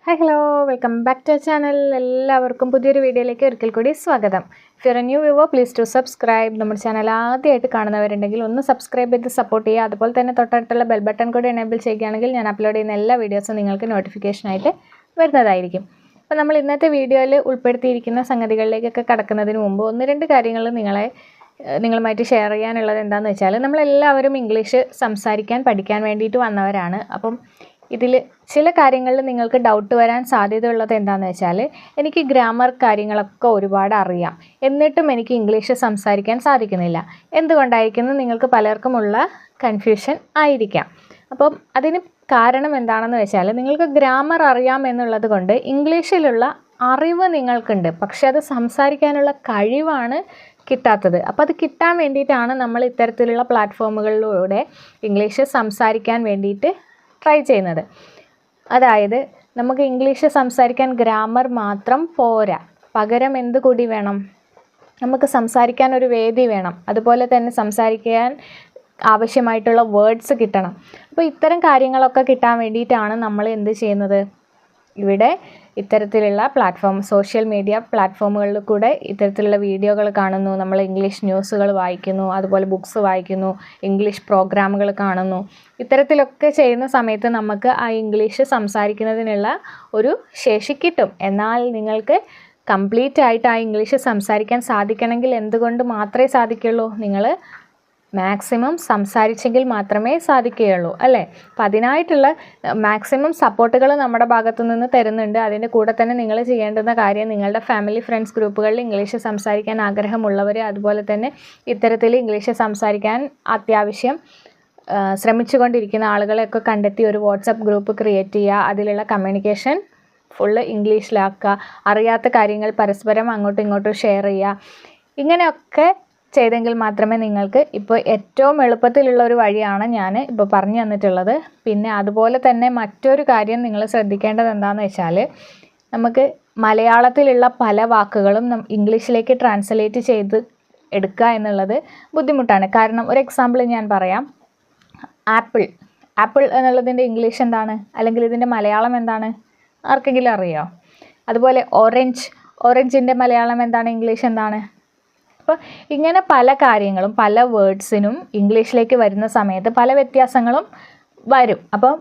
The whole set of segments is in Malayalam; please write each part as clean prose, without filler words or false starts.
Hi hello welcome back to channel. എല്ലാവർക്കും പുതിയൊരു വീഡിയോയിലേക്ക് ഒരിക്കൽ കൂടി സ്വാഗതം. If you are a new viewer please to subscribe. നമ്മുടെ ചാനൽ ആദ്യമായിട്ട് കാണുന്നവരുണ്ടെങ്കിൽ ഒന്ന് സബ്സ്ക്രൈബ് ചെയ്ത് സപ്പോർട്ട് ചെയ്യുക. അതുപോലെ തന്നെ തൊട്ടടുത്തുള്ള ബെൽ ബട്ടൺ കൂടി എനേബിൾ ചെയ്യുകയാണെങ്കിൽ ഞാൻ അപ്ലോഡ് ചെയ്യുന്ന എല്ലാ വീഡിയോസും നിങ്ങൾക്ക് നോട്ടിഫിക്കേഷനായിട്ട് വരുന്നതായിരിക്കും. അപ്പോൾ നമ്മൾ ഇന്നത്തെ വീഡിയോയിൽ ഉൾപ്പെടുത്തിയിരിക്കുന്ന സംഗതികളിലേക്കൊക്കെ കടക്കുന്നതിന് മുമ്പ് ഒന്ന് രണ്ട് കാര്യങ്ങൾ നിങ്ങളുമായിട്ട് ഷെയർ ചെയ്യാനുള്ളത് എന്താണെന്ന് വെച്ചാൽ, നമ്മളെല്ലാവരും ഇംഗ്ലീഷ് സംസാരിക്കാൻ പഠിക്കാൻ വേണ്ടിയിട്ട് വന്നവരാണ്. അപ്പം ഇതിൽ ചില കാര്യങ്ങളിൽ നിങ്ങൾക്ക് ഡൗട്ട് വരാൻ സാധ്യതയുള്ളത് എന്താണെന്ന് വെച്ചാൽ, എനിക്ക് ഗ്രാമർ കാര്യങ്ങളൊക്കെ ഒരുപാട് അറിയാം, എന്നിട്ടും എനിക്ക് ഇംഗ്ലീഷ് സംസാരിക്കാൻ സാധിക്കുന്നില്ല. എന്തുകൊണ്ടായിരിക്കുന്നു നിങ്ങൾക്ക് പലർക്കുമുള്ള കൺഫ്യൂഷൻ ആയിരിക്കാം. അപ്പം അതിന് കാരണം എന്താണെന്ന് വെച്ചാൽ, നിങ്ങൾക്ക് ഗ്രാമർ അറിയാം എന്നുള്ളത് കൊണ്ട് ഇംഗ്ലീഷിലുള്ള അറിവ് നിങ്ങൾക്കുണ്ട്, പക്ഷെ അത് സംസാരിക്കാനുള്ള കഴിവാണ് കിട്ടാത്തത്. അപ്പോൾ അത് കിട്ടാൻ വേണ്ടിയിട്ടാണ് നമ്മൾ ഇത്തരത്തിലുള്ള പ്ലാറ്റ്ഫോമുകളിലൂടെ ഇംഗ്ലീഷ് സംസാരിക്കാൻ വേണ്ടിയിട്ട് ട്രൈ ചെയ്യുന്നത്. അതായത് നമുക്ക് ഇംഗ്ലീഷ് സംസാരിക്കാൻ ഗ്രാമർ മാത്രം പോരാ, പകരം എന്ത് കൂടി വേണം? നമുക്ക് സംസാരിക്കാൻ ഒരു വേദി വേണം, അതുപോലെ തന്നെ സംസാരിക്കാൻ ആവശ്യമായിട്ടുള്ള വേർഡ്സ് കിട്ടണം. അപ്പോൾ ഇത്തരം കാര്യങ്ങളൊക്കെ കിട്ടാൻ വേണ്ടിയിട്ടാണ് നമ്മൾ എന്ത് ചെയ്യുന്നത്? ഇവിടെ ഇത്തരത്തിലുള്ള സോഷ്യൽ മീഡിയ പ്ലാറ്റ്ഫോമുകളിൽ കൂടെ ഇത്തരത്തിലുള്ള വീഡിയോകൾ കാണുന്നു, നമ്മൾ ഇംഗ്ലീഷ് ന്യൂസുകൾ വായിക്കുന്നു, അതുപോലെ ബുക്സ് വായിക്കുന്നു, ഇംഗ്ലീഷ് പ്രോഗ്രാമുകൾ കാണുന്നു. ഇത്തരത്തിലൊക്കെ ചെയ്യുന്ന സമയത്ത് നമുക്ക് ആ ഇംഗ്ലീഷ് സംസാരിക്കുന്നതിനുള്ള ഒരു ശേഷി കിട്ടും. എന്നാൽ നിങ്ങൾക്ക് കംപ്ലീറ്റ് ആയിട്ട് ആ ഇംഗ്ലീഷ് സംസാരിക്കാൻ സാധിക്കണമെങ്കിൽ എന്തുകൊണ്ട് മാത്രമേ സാധിക്കുള്ളൂ? നിങ്ങൾ മാക്സിമം സംസാരിച്ചെങ്കിൽ മാത്രമേ സാധിക്കുകയുള്ളൂ, അല്ലേ? അപ്പം അതിനായിട്ടുള്ള മാക്സിമം സപ്പോർട്ടുകൾ നമ്മുടെ ഭാഗത്തു നിന്ന് തരുന്നുണ്ട്. അതിൻ്റെ കൂടെ തന്നെ നിങ്ങൾ ചെയ്യേണ്ടുന്ന കാര്യം, നിങ്ങളുടെ ഫാമിലി ഫ്രണ്ട്സ് ഗ്രൂപ്പുകളിൽ ഇംഗ്ലീഷ് സംസാരിക്കാൻ ആഗ്രഹമുള്ളവർ, അതുപോലെ തന്നെ ഇത്തരത്തിൽ ഇംഗ്ലീഷ് സംസാരിക്കാൻ അത്യാവശ്യം ശ്രമിച്ചുകൊണ്ടിരിക്കുന്ന ആളുകളെയൊക്കെ കണ്ടെത്തി ഒരു വാട്സപ്പ് ഗ്രൂപ്പ് ക്രിയേറ്റ് ചെയ്യുക. അതിലുള്ള കമ്മ്യൂണിക്കേഷൻ ഫുള്ള് ഇംഗ്ലീഷിലാക്കുക. അറിയാത്ത കാര്യങ്ങൾ പരസ്പരം അങ്ങോട്ടും ഇങ്ങോട്ടും ഷെയർ ചെയ്യുക. ഇങ്ങനെയൊക്കെ ചെയ്തെങ്കിൽ മാത്രമേ നിങ്ങൾക്ക് ഇപ്പോൾ ഏറ്റവും എളുപ്പത്തിലുള്ള ഒരു വഴിയാണ് ഞാൻ ഇപ്പോൾ പറഞ്ഞു തന്നിട്ടുള്ളത്. പിന്നെ അതുപോലെ തന്നെ മറ്റൊരു കാര്യം നിങ്ങൾ ശ്രദ്ധിക്കേണ്ടത് എന്താണെന്ന് വെച്ചാൽ, നമുക്ക് മലയാളത്തിലുള്ള പല വാക്കുകളും ഇംഗ്ലീഷിലേക്ക് ട്രാൻസ്ലേറ്റ് ചെയ്ത് എടുക്കുക എന്നുള്ളത് ബുദ്ധിമുട്ടാണ്. കാരണം ഒരു എക്സാമ്പിൾ ഞാൻ പറയാം. ആപ്പിൾ എന്നുള്ളതിൻ്റെ ഇംഗ്ലീഷ് എന്താണ്, അല്ലെങ്കിൽ ഇതിൻ്റെ മലയാളം എന്താണ്? ആർക്കെങ്കിലും അറിയോ? അതുപോലെ ഓറഞ്ചിൻ്റെ മലയാളം എന്താണ്, ഇംഗ്ലീഷ് എന്താണ്? അപ്പോൾ ഇങ്ങനെ പല കാര്യങ്ങളും, പല വേർഡ്സിനും ഇംഗ്ലീഷിലേക്ക് വരുന്ന സമയത്ത് പല വ്യത്യാസങ്ങളും വരും. അപ്പം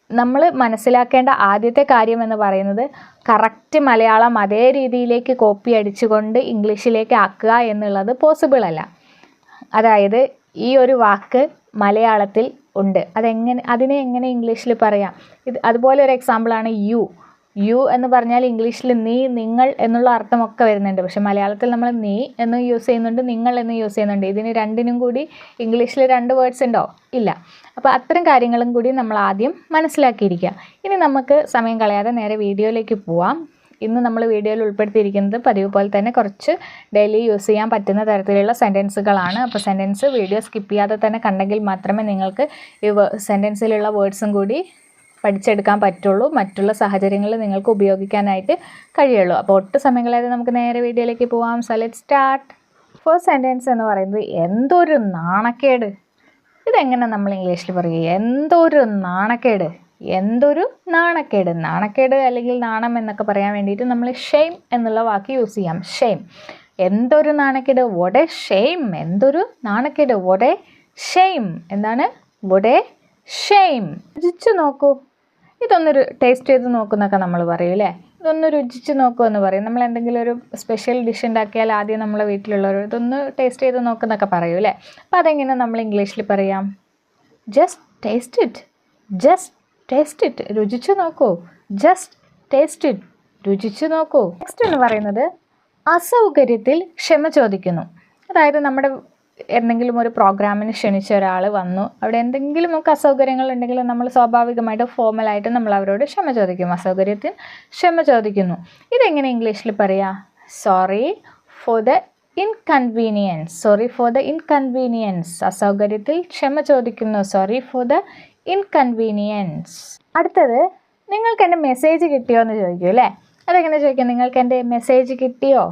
നമ്മൾ മനസ്സിലാക്കേണ്ട ആദ്യത്തെ കാര്യം എന്ന് പറയുന്നത്, കറക്റ്റ് മലയാളം അതേ രീതിയിലേക്ക് കോപ്പി അടിച്ചുകൊണ്ട് ഇംഗ്ലീഷിലേക്ക് ആക്കുക എന്നുള്ളത് പോസിബിൾ അല്ല. അതായത് ഈ ഒരു വാക്ക് മലയാളത്തിൽ ഉണ്ട്, അതിനെ എങ്ങനെ ഇംഗ്ലീഷിൽ പറയാം? അതുപോലെ ഒരു എക്സാമ്പിളാണ് യു എന്ന് പറഞ്ഞാൽ ഇംഗ്ലീഷിൽ നീ, നിങ്ങൾ എന്നുള്ള അർത്ഥമൊക്കെ വരുന്നുണ്ട്. പക്ഷെ മലയാളത്തിൽ നമ്മൾ നീ എന്ന് യൂസ് ചെയ്യുന്നുണ്ട്, നിങ്ങൾ എന്ന് യൂസ് ചെയ്യുന്നുണ്ട്. ഇതിന് രണ്ടിനും കൂടി ഇംഗ്ലീഷിൽ രണ്ട് വേർഡ്സ് ഉണ്ടോ? ഇല്ല. അപ്പോൾ അത്തരം കാര്യങ്ങളും കൂടി നമ്മൾ ആദ്യം മനസ്സിലാക്കിയിരിക്കുക. ഇനി നമുക്ക് സമയം കളയാതെ നേരെ വീഡിയോയിലേക്ക് പോവാം. ഇന്ന് നമ്മൾ വീഡിയോയിൽ ഉൾപ്പെടുത്തിയിരിക്കുന്നത് പതിവ് പോലെ തന്നെ കുറച്ച് ഡെയിലി യൂസ് ചെയ്യാൻ പറ്റുന്ന തരത്തിലുള്ള സെൻറ്റൻസുകളാണ്. അപ്പോൾ സെൻറ്റൻസ് വീഡിയോ സ്കിപ്പ് ചെയ്യാതെ തന്നെ കണ്ടെങ്കിൽ മാത്രമേ നിങ്ങൾക്ക് ഈ സെൻറ്റൻസിലുള്ള വേർഡ്സും കൂടി പഠിച്ചെടുക്കാൻ പറ്റുള്ളൂ, മറ്റുള്ള സാഹചര്യങ്ങളിൽ നിങ്ങൾക്ക് ഉപയോഗിക്കാനായിട്ട് കഴിയുള്ളൂ. അപ്പോൾ ഒട്ടും സമയം കളയാതെ നമുക്ക് നേരെ വീഡിയോയിലേക്ക് പോവാം. So let's start. First sentence എന്ന് പറയുന്നത്, എന്തൊരു നാണക്കേട്. ഇതെങ്ങനെ നമ്മൾ ഇംഗ്ലീഷിൽ പറയുക? എന്തൊരു നാണക്കേട്, എന്തൊരു നാണക്കേട്. നാണക്കേട് അല്ലെങ്കിൽ നാണം എന്നൊക്കെ പറയാൻ വേണ്ടിയിട്ട് നമ്മൾ ഷെയിം എന്നുള്ള വാക്ക് യൂസ് ചെയ്യാം. ഷെയിം. എന്തൊരു നാണക്കേട്, what a shame. എന്തൊരു നാണക്കേട്, what a shame. എന്താണ്? what a shame. രുചിച്ച് നോക്കൂ, ഇതൊന്നൊരു ടേസ്റ്റ് ചെയ്ത് നോക്കുന്നൊക്കെ നമ്മൾ പറയും, അല്ലേ? ഇതൊന്ന് രുചിച്ച് നോക്കൂ എന്ന് പറയും. നമ്മൾ എന്തെങ്കിലും ഒരു സ്പെഷ്യൽ ഡിഷ് ഉണ്ടാക്കിയാൽ ആദ്യം നമ്മളെ വീട്ടിലുള്ളവർ ഇതൊന്ന് ടേസ്റ്റ് ചെയ്ത് നോക്കുന്നൊക്കെ പറയും, അല്ലേ? അപ്പോൾ അതെങ്ങനെ നമ്മൾ ഇംഗ്ലീഷിൽ പറയാം? Just taste it, just taste it. രുചിച്ച് നോക്കൂ, ജസ്റ്റ് ടേസ്റ്റ് ഇറ്റ്, രുചിച്ച് നോക്കൂ. നെക്സ്റ്റ് എന്ന് പറയുന്നത്, അസൗകര്യത്തിൽ ക്ഷമ ചോദിക്കുന്നു. അതായത് നമ്മുടെ എന്തെങ്കിലും ഒരു പ്രോഗ്രാമിന് ക്ഷണിച്ച ഒരാൾ വന്നു, അവിടെ എന്തെങ്കിലും നമുക്ക് അസൗകര്യങ്ങൾ ഉണ്ടെങ്കിൽ നമ്മൾ സ്വാഭാവികമായിട്ട് ഫോർമലായിട്ട് നമ്മൾ അവരോട് ക്ഷമ ചോദിക്കും. അസൗകര്യത്തിൽ ക്ഷമ ചോദിക്കുന്നു. ഇതെങ്ങനെ ഇംഗ്ലീഷിൽ പറയാം? Sorry for the inconvenience. Sorry for the inconvenience. അസൗകര്യത്തിൽ ക്ഷമ ചോദിക്കുന്നു. Sorry for the inconvenience. അടുത്തത്, നിങ്ങൾക്ക് എൻ്റെ മെസ്സേജ് കിട്ടിയോ എന്ന് ചോദിക്കും, അല്ലേ? അതെങ്ങനെ ചോദിക്കും? നിങ്ങൾക്ക് എൻ്റെ മെസ്സേജ് കിട്ടിയോ?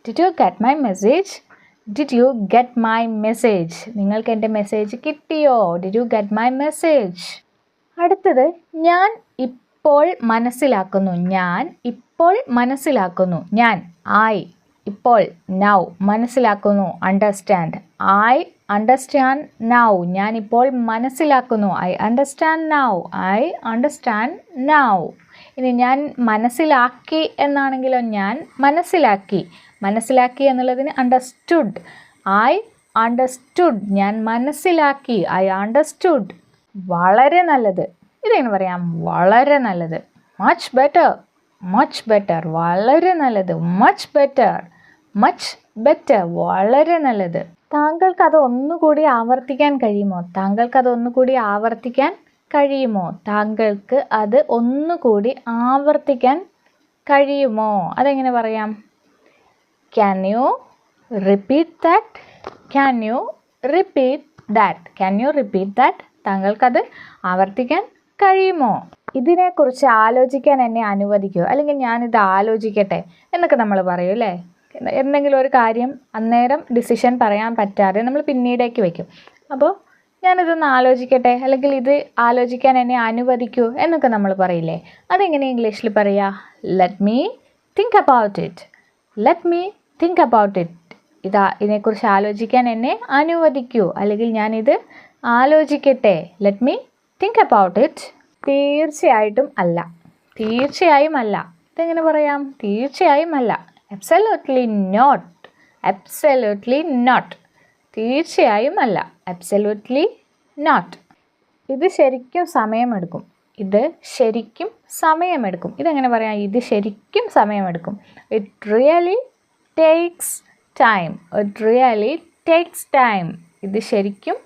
Did you get my message? Did you get my message. നിങ്ങൾക്ക് എൻ്റെ മെസ്സേജ് കിട്ടിയോ? Did you get my message. അടുത്തത്, ഞാൻ ഇപ്പോൾ മനസ്സിലാക്കുന്നു. ഞാൻ ഇപ്പോൾ മനസ്സിലാക്കുന്നു. ഞാൻ ഐ ഇപ്പോൾ നൗ മനസ്സിലാക്കുന്നു. അണ്ടർസ്റ്റാൻഡ് ഐ അണ്ടർസ്റ്റാൻഡ് നൗ ഞാനിപ്പോൾ മനസ്സിലാക്കുന്നു. I understand now I understand now. ഇനി ഞാൻ മനസ്സിലാക്കി എന്നാണെങ്കിലോ ഞാൻ മനസ്സിലാക്കി. മനസ്സിലാക്കി എന്നുള്ളതിന് അണ്ടർസ്റ്റുഡ്. ഐ അണ്ടർസ്റ്റുഡ് ഞാൻ മനസ്സിലാക്കി. I understood. വളരെ നല്ലത്. ഇതെങ്ങനെ പറയാം? വളരെ നല്ലത്. Much better. മച്ച് ബെറ്റർ വളരെ നല്ലത്. Much better. മച്ച് ബെറ്റർ വളരെ നല്ലത്. താങ്കൾക്കത് ഒന്നുകൂടി ആവർത്തിക്കാൻ കഴിയുമോ? താങ്കൾക്കത് ഒന്നുകൂടി ആവർത്തിക്കാൻ കഴിയുമോ? താങ്കൾക്ക് അത് ഒന്നുകൂടി ആവർത്തിക്കാൻ കഴിയുമോ? അതെങ്ങനെ പറയാം? Can you repeat that? Can you repeat that? Can you repeat that? താങ്കൾക്കത് ആവർത്തിക്കാൻ കഴിയുമോ? ഇതിനെക്കുറിച്ച് ആലോചിക്കാൻ എന്നെ അനുവദിക്കുമോ? അല്ലെങ്കിൽ ഞാനിത് ആലോചിക്കട്ടെ എന്നൊക്കെ നമ്മൾ പറയും അല്ലേ? എന്തെങ്കിലും ഒരു കാര്യം അന്നേരം ഡിസിഷൻ പറയാൻ പറ്റാതെ നമ്മൾ പിന്നീടേക്ക് വയ്ക്കും. അപ്പോൾ ഞാനിതൊന്ന് ആലോചിക്കട്ടെ, അല്ലെങ്കിൽ ഇത് ആലോചിക്കാൻ എന്നെ അനുവദിക്കൂ എന്നൊക്കെ നമ്മൾ പറയില്ലേ? അതെങ്ങനെ ഇംഗ്ലീഷിൽ പറയുക? Let me think about it. Let me think about it. ഇതിനെക്കുറിച്ച് ആലോചിക്കാൻ എന്നെ അനുവദിക്കൂ, അല്ലെങ്കിൽ ഞാനിത് ആലോചിക്കട്ടെ. Let me think about it. തീർച്ചയായിട്ടും അല്ല. തീർച്ചയായും അല്ല. ഇതെങ്ങനെ പറയാം? തീർച്ചയായും അല്ല. Absolutely not. Absolutely not. തീർച്ചയായും അല്ല. Absolutely not. ഇത് ശരിക്കും സമയമെടുക്കും. ഇത് ശരിക്കും സമയമെടുക്കും. ഇതെങ്ങനെ പറയാം? ഇത് ശരിക്കും സമയമെടുക്കും. It really takes time. It really takes time. ഇത് ശരിക്കും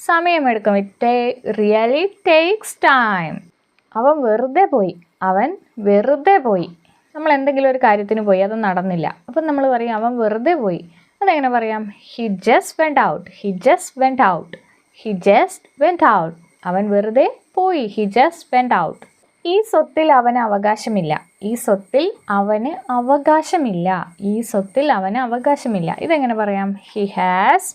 സമയമെടുക്കും. It really takes time. അവൻ വെറുതെ പോയി. അവൻ വെറുതെ പോയി. നമ്മൾ എന്തെങ്കിലും ഒരു കാര്യത്തിന് പോയി, അത് നടന്നില്ല. അപ്പം നമ്മൾ പറയും അവൻ വെറുതെ പോയി. അതെങ്ങനെ പറയാം? He just went out. He just went out. He just went out. അവൻ വെറുതെ പോയി. He just went out. ഈ സ്വത്തിൽ അവന് അവകാശമില്ല. ഈ സ്വത്തിൽ അവന് അവകാശമില്ല. ഈ സ്വത്തിൽ അവന് അവകാശമില്ല. ഇതെങ്ങനെ പറയാം? He has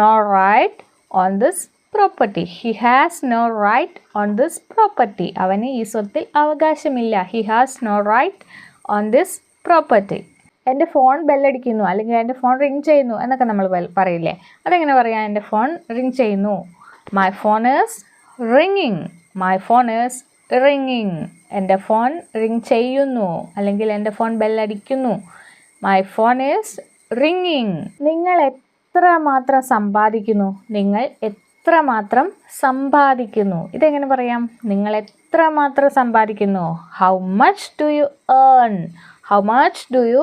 no right on this property. He has no right on this property. അവന് ഈ സ്വത്തിൽ അവകാശമില്ല. He has no right on this property. എൻ്റെ ഫോൺ ബെല്ലടിക്കുന്നു, അല്ലെങ്കിൽ എൻ്റെ ഫോൺ റിങ് ചെയ്യുന്നു എന്നൊക്കെ നമ്മൾ പറയില്ലേ? അതെങ്ങനെ പറയാം? എൻ്റെ ഫോൺ റിങ് ചെയ്യുന്നു. My phone is റിങ്ങിങ്. My phone is റിങ്ങിങ്. എൻ്റെ ഫോൺ റിങ് ചെയ്യുന്നു, അല്ലെങ്കിൽ എൻ്റെ ഫോൺ ബെല്ലടിക്കുന്നു. My phone is റിങ്ങിങ്. നിങ്ങൾ എത്രമാത്രം സമ്പാദിക്കുന്നു? നിങ്ങൾ എത്രമാത്രം സമ്പാദിക്കുന്നു? ഇതെങ്ങനെ പറയാം? നിങ്ങൾ എത്രമാത്രം സമ്പാദിക്കുന്നു? How much do you earn? How much do you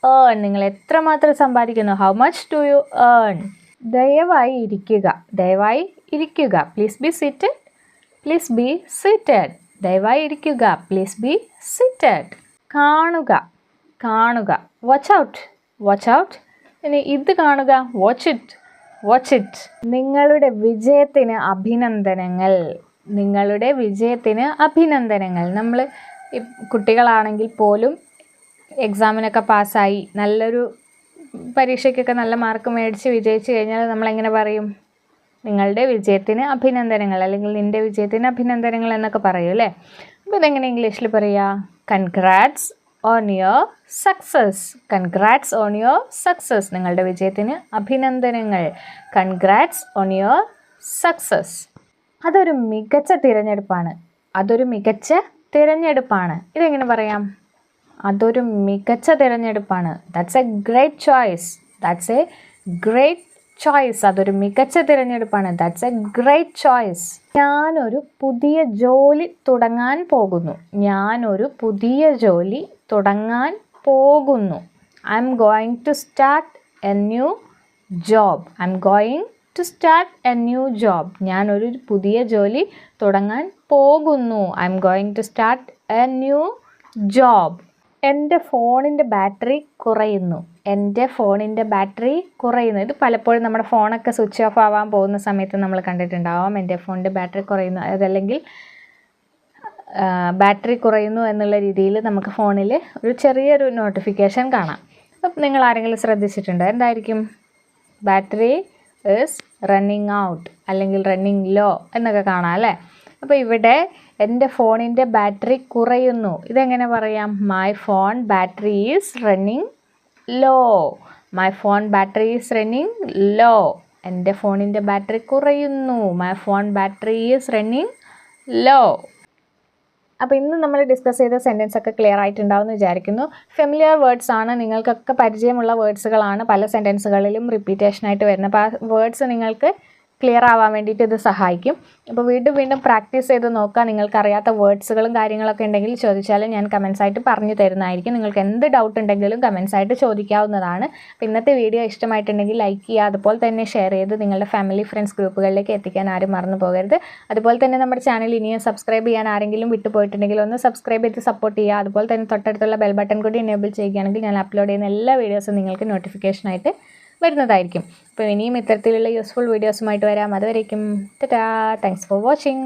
earn? നിങ്ങൾ എത്രമാത്രം സമ്പാദിക്കുന്നു? How much do you earn? ദയവായി ഇരിക്കുക. ദയവായി ഇരിക്കുക. Please be seated. Please be seated. ദയവായി ഇരിക്കുക. Please be seated. കാണുക. കാണുക. Watch out. Watch out. ഇനി ഇത് കാണുക. Watch it. Watch it. നിങ്ങളുടെ വിജയത്തിന് അഭിനന്ദനങ്ങൾ. നിങ്ങളുടെ വിജയത്തിന് അഭിനന്ദനങ്ങൾ. നമ്മൾ കുട്ടികളാണെങ്കിൽ പോലും എക്സാമിനൊക്കെ പാസ്സായി നല്ലൊരു പരീക്ഷയ്ക്കൊക്കെ നല്ല മാർക്ക് മേടിച്ച് വിജയിച്ച് കഴിഞ്ഞാൽ നമ്മളെങ്ങനെ പറയും? നിങ്ങളുടെ വിജയത്തിന് അഭിനന്ദനങ്ങൾ, അല്ലെങ്കിൽ നിൻ്റെ വിജയത്തിന് അഭിനന്ദനങ്ങൾ എന്നൊക്കെ പറയും അല്ലേ? അപ്പോൾ ഇതെങ്ങനെ ഇംഗ്ലീഷിൽ പറയുക? Congrats on your success. Congrats on your success. നിങ്ങളുടെ വിജയത്തിന് അഭിനന്ദനങ്ങൾ. Congrats on your success. അതൊരു മികച്ച തിരഞ്ഞെടുപ്പാണ്. അതൊരു മികച്ച തിരഞ്ഞെടുപ്പാണ്. ഇതെങ്ങനെ പറയാം? അതൊരു മികച്ച തിരഞ്ഞെടുപ്പാണ്. That's A great choice. That's A great choice. അതൊരു മികച്ച തിരഞ്ഞെടുപ്പാണ്. That's A great choice. ഞാനൊരു പുതിയ ജോലി തുടങ്ങാൻ പോകുന്നു. ഞാനൊരു പുതിയ ജോലി തുടങ്ങാൻ പോകുന്നു. I am going to start a new job. I am going to start a new job. ഞാനൊരു പുതിയ ജോലി തുടങ്ങാൻ പോകുന്നു. I am going to start a new job. എൻ്റെ ഫോണിൻ്റെ ബാറ്ററി കുറയുന്നു. എൻ്റെ ഫോണിൻ്റെ ബാറ്ററി കുറയുന്നു. ഇത് പലപ്പോഴും നമ്മുടെ ഫോണൊക്കെ സ്വിച്ച് ഓഫ് ആവാൻ പോകുന്ന സമയത്ത് നമ്മൾ കണ്ടിട്ടുണ്ടാവാം. എൻ്റെ ഫോണിൻ്റെ ബാറ്ററി കുറയുന്നു. അതല്ലെങ്കിൽ ബാറ്ററി കുറയുന്നു എന്നുള്ള രീതിയിൽ നമുക്ക് ഫോണിൽ ഒരു ചെറിയൊരു നോട്ടിഫിക്കേഷൻ കാണാം. അപ്പം നിങ്ങൾ ആരെങ്കിലും ശ്രദ്ധിച്ചിട്ടുണ്ടോ? എന്തായിരിക്കും? ബാറ്ററി ഈസ് റണ്ണിങ് ഔട്ട്, അല്ലെങ്കിൽ റണ്ണിങ് ലോ എന്നൊക്കെ കാണാം അല്ലേ? അപ്പോൾ ഇവിടെ എൻ്റെ ഫോണിൻ്റെ ബാറ്ററി കുറയുന്നു. ഇതെങ്ങനെ പറയാം? My phone battery is running low. My phone battery is running low. എൻ്റെ ഫോണിൻ്റെ ബാറ്ററി കുറയുന്നു. My phone battery is running low. അപ്പോൾ ഇന്ന് നമ്മൾ ഡിസ്കസ് ചെയ്ത സെൻറ്റൻസ് ഒക്കെ ക്ലിയർ ആയിട്ടുണ്ടാവുമെന്ന് വിചാരിക്കുന്നു. ഫെമിലിയർ വേർഡ്സ് ആണ്, നിങ്ങൾക്കൊക്കെ പരിചയമുള്ള വേർഡ്സുകളാണ് പല സെൻറ്റൻസുകളിലും റിപ്പീറ്റേഷനായിട്ട് വരുന്നത്. അപ്പോൾ ആ വേർഡ്സ് നിങ്ങൾക്ക് ക്ലിയർ ആവാൻ വേണ്ടിയിട്ട് ഇത് സഹായിക്കും. അപ്പോൾ വീണ്ടും പ്രാക്ടീസ് ചെയ്ത് നോക്കുക. നിങ്ങൾക്കറിയാത്ത വേർഡ്സുകളും കാര്യങ്ങളൊക്കെ ഉണ്ടെങ്കിൽ ചോദിച്ചാൽ ഞാൻ കമൻസ് ആയിട്ട് പറഞ്ഞു തരുന്നതായിരിക്കും. നിങ്ങൾക്ക് എന്ത് ഡൗട്ട് ഉണ്ടെങ്കിലും കമൻസ് ആയിട്ട് ചോദിക്കാവുന്നതാണ്. അപ്പോൾ ഇന്നത്തെ വീഡിയോ ഇഷ്ടമായിട്ടുണ്ടെങ്കിൽ ലൈക്ക് ചെയ്യുക, അതുപോലെ തന്നെ ഷെയർ ചെയ്ത് നിങ്ങളുടെ ഫാമിലി ഫ്രണ്ട്സ് ഗ്രൂപ്പുകളിലേക്ക് എത്തിക്കാൻ ആരും മറന്നു പോകരുത്. അതുപോലെ തന്നെ നമ്മുടെ ചാനൽ ഇനിയും സബ്സ്ക്രൈബ് ചെയ്യാൻ ആരെങ്കിലും വിട്ടുപോയിട്ടുണ്ടെങ്കിൽ ഒന്ന് സബ്സ്ക്രൈബ് ചെയ്ത് സപ്പോർട്ട് ചെയ്യുക. അതുപോലെ തന്നെ തൊട്ടടുത്തുള്ള ബെൽ ബട്ടൺ കൂടി എനേബിൾ ചെയ്യുകയാണെങ്കിൽ ഞാൻ അപ്ലോഡ് ചെയ്യുന്ന എല്ലാ വീഡിയോസും നിങ്ങൾക്ക് നോട്ടിഫിക്കേഷനായിട്ട് വരുന്നതായിരിക്കും. അപ്പോൾ ഇനിയും ഇത്തരത്തിലുള്ള യൂസ്ഫുൾ വീഡിയോസുമായിട്ട് വരാം. അതുവരേക്കും ടാറ്റാ. Thanks for watching.